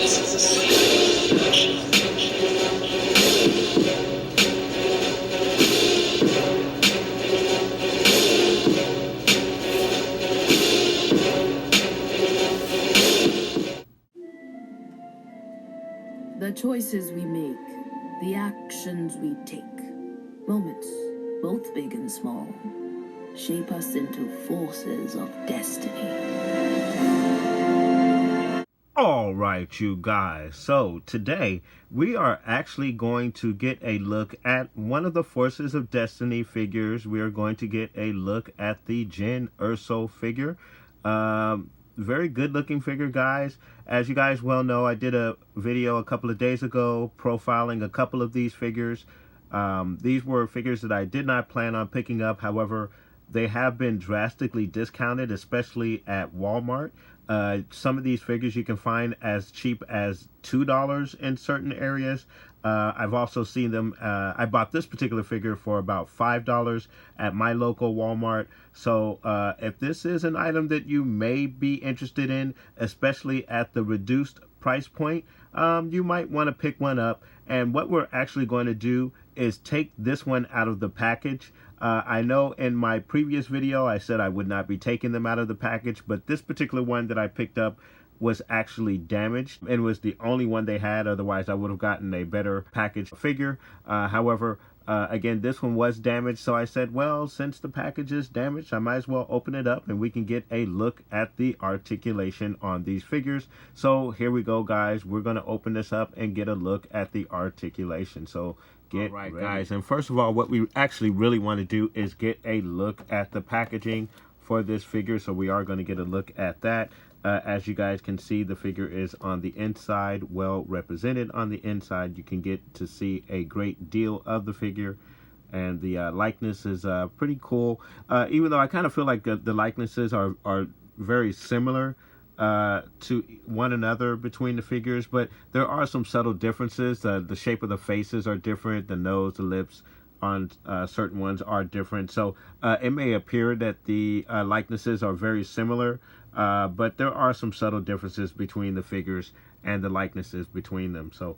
The choices we make, the actions we take, moments, both big and small, shape us into forces of destiny. All right, you guys. So today we are actually going to get a look at one of the Forces of Destiny figures. We are going to get a look at the Jyn Erso figure. Very good looking figure, guys. As you guys well know, I did a video a couple of days ago profiling a couple of these figures. These were figures that I did not plan on picking up. However, they have been drastically discounted, especially at Walmart. Some of these figures you can find as cheap as $2 in certain areas. I've also seen them, I bought this particular figure for about $5 at my local Walmart. So if this is an item that you may be interested in, especially at the reduced price point, you might want to pick one up. And what we're actually going to do is take this one out of the package. I know in my previous video I said I would not be taking them out of the package, but this particular one that I picked up was actually damaged and was the only one they had. Otherwise I would have gotten a better package figure. However, again, this one was damaged, so I said, well, since the package is damaged, I might as well open it up and we can get a look at the articulation on these figures. So here we go, guys. We're going to open this up and get a look at the articulation. So get ready, guys. And first of all, what we actually really want to do is get a look at the packaging for this figure. So we are going to get a look at that. As you guys can see, the figure is on the inside, well represented on the inside. You can get to see a great deal of the figure, and the likeness is pretty cool. Even though I kind of feel like the likenesses are very similar to one another between the figures, but there are some subtle differences. The shape of the faces are different, the nose, the lips on certain ones are different. So it may appear that the likenesses are very similar, but there are some subtle differences between the figures and the likenesses between them. So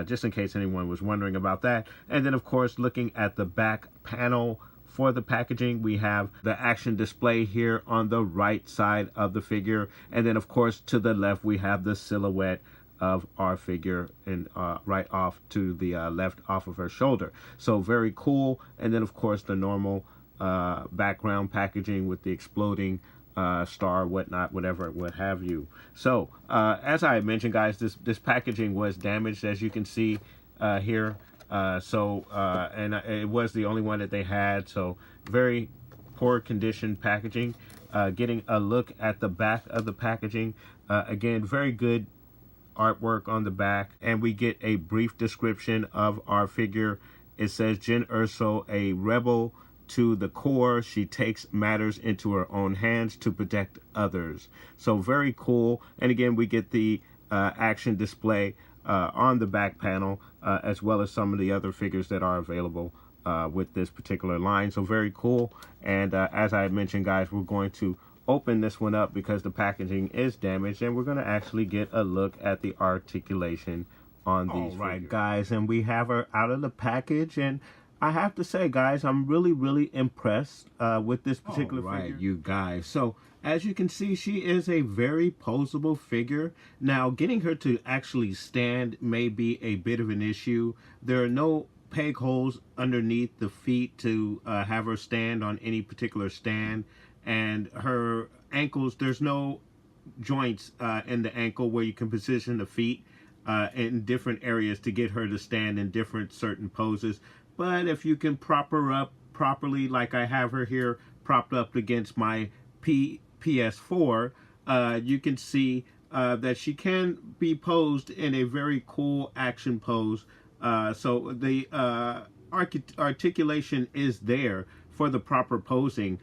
just in case anyone was wondering about that. And then, of course, looking at the back panel for the packaging, we have the action display here on the right side of the figure. And then, of course, to the left, we have the silhouette of our figure, and right off to the left off of her shoulder. So very cool. And then, of course, the normal background packaging with the exploding star, whatnot, whatever, what have you. So as I mentioned, guys, this packaging was damaged, as you can see here. And it was the only one that they had. So very poor condition packaging. Getting a look at the back of the packaging, again, very good artwork on the back, and we get a brief description of our figure. It says, Jyn Erso, a rebel to the core, she takes matters into her own hands to protect others. So very cool. And again, we get the action display on the back panel, as well as some of the other figures that are available with this particular line. So very cool. And as I mentioned, guys, we're going to open this one up because the packaging is damaged, and we're going to actually get a look at the articulation on these figures. All right, guys, and we have her out of the package, and I have to say, guys, I'm really impressed with this particular figure. You guys. So as you can see, she is a very posable figure. Now, getting her to actually stand may be a bit of an issue. There are no peg holes underneath the feet to have her stand on any particular stand. And her ankles, there's no joints in the ankle where you can position the feet in different areas to get her to stand in different certain poses. But if you can prop her up properly, like I have her here propped up against my PS4, you can see that she can be posed in a very cool action pose. So the articulation is there for the proper posing.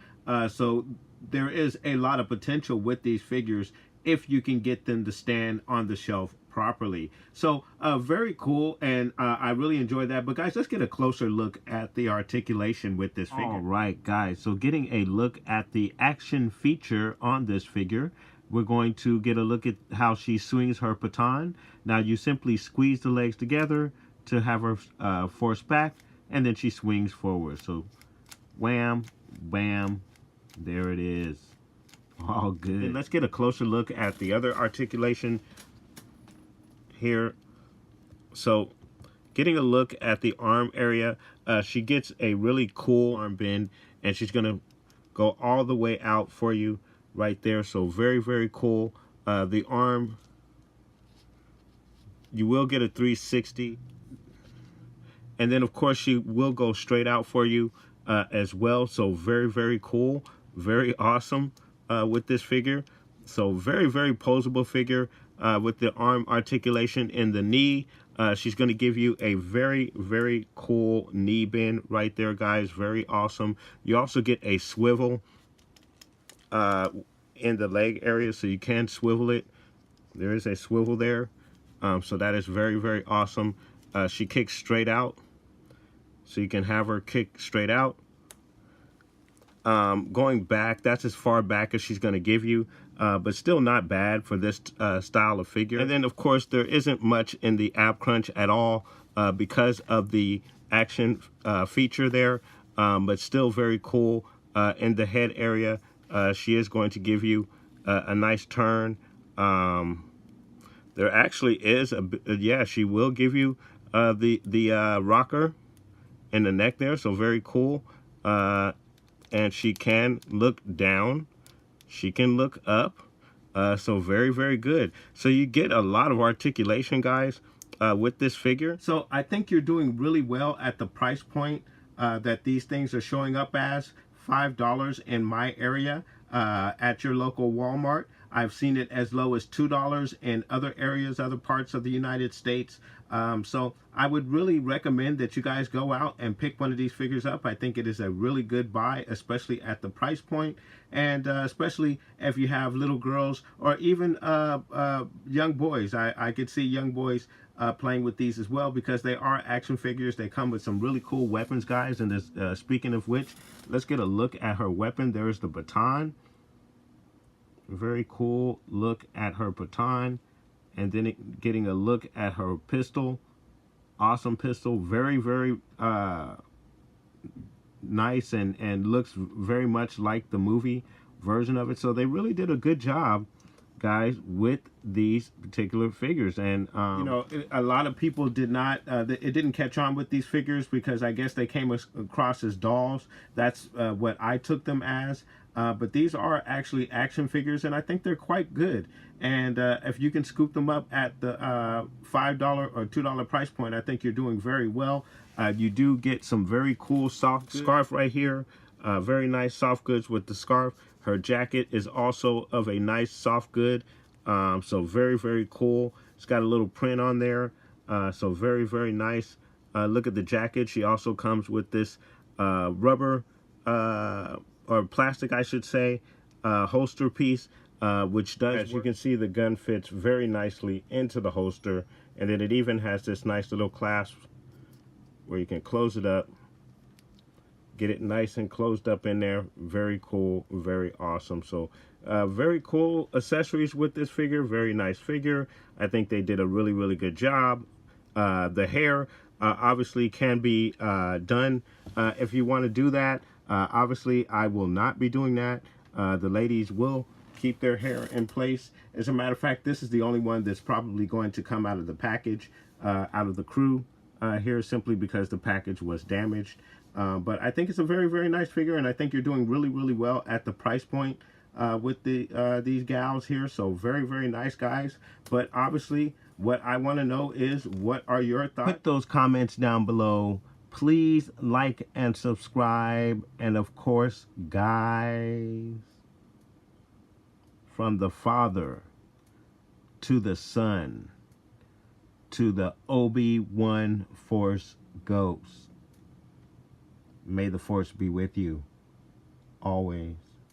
So there is a lot of potential with these figures if you can get them to stand on the shelf properly. So very cool, and I really enjoyed that. But guys, let's get a closer look at the articulation with this figure. All right, guys, so getting a look at the action feature on this figure, we're going to get a look at how she swings her baton. Now you simply squeeze the legs together to have her force back, and then she swings forward. So wham, bam, there it is. All good. And let's get a closer look at the other articulation here. So getting a look at the arm area, she gets a really cool arm bend, and she's going to go all the way out for you right there. So very, very cool. The arm, you will get a 360. And then, of course, she will go straight out for you as well. So very, very cool. Very awesome with this figure. So very, very posable figure with the arm articulation in the knee. She's going to give you a very, very cool knee bend right there, guys. Very awesome. You also get a swivel in the leg area, so you can swivel it. There is a swivel there. So that is very, very awesome. She kicks straight out, so you can have her kick straight out. Going back, that's as far back as she's going to give you, but still not bad for this style of figure. And then, of course, there isn't much in the ab crunch at all because of the action feature there, but still very cool. In the head area, she is going to give you a nice turn. There actually is yeah, she will give you the rocker in the neck there, so very cool. And she can look down, she can look up, so very, very good. So you get a lot of articulation, guys, with this figure. So I think you're doing really well at the price point that these things are showing up as. $5 in my area at your local Walmart. I've seen it as low as $2 in other areas, other parts of the United States. So I would really recommend that you guys go out and pick one of these figures up. I think it is a really good buy, especially at the price point, and especially if you have little girls or even young boys. I could see young boys playing with these as well, because they are action figures. They come with some really cool weapons, guys. And this, speaking of which, let's get a look at her weapon. There's the baton. Very cool look at her baton. And then getting a look at her pistol. Awesome pistol. Very, very nice, and looks very much like the movie version of it. So they really did a good job, guys, with these particular figures. And you know, a lot of people did not it didn't catch on with these figures because I guess they came across as dolls. That's what I took them as. But these are actually action figures, and I think they're quite good. And if you can scoop them up at the $5 or $2 price point, I think you're doing very well. You do get some very cool soft scarf right here. Very nice soft goods with the scarf. Her jacket is also of a nice soft good. So very, very cool. It's got a little print on there. So very, very nice. Look at the jacket. She also comes with this rubber or plastic, I should say, holster piece, which does, as you can see, the gun fits very nicely into the holster. And then it even has this nice little clasp where you can close it up, get it nice and closed up in there. Very cool, very awesome. So very cool accessories with this figure. Very nice figure. I think they did a really, really good job. The hair obviously can be done if you want to do that. Obviously, I will not be doing that. The ladies will keep their hair in place. As a matter of fact, this is the only one that's probably going to come out of the package, out of the crew here, simply because the package was damaged. But I think it's a very, very nice figure, and I think you're doing really, really well at the price point with these gals here. So very, very nice, guys. But obviously, what I want to know is, what are your thoughts? Put those comments down below. Please like and subscribe. And of course, guys, from the Father to the Son to the Obi-Wan Force Ghost, may the Force be with you always.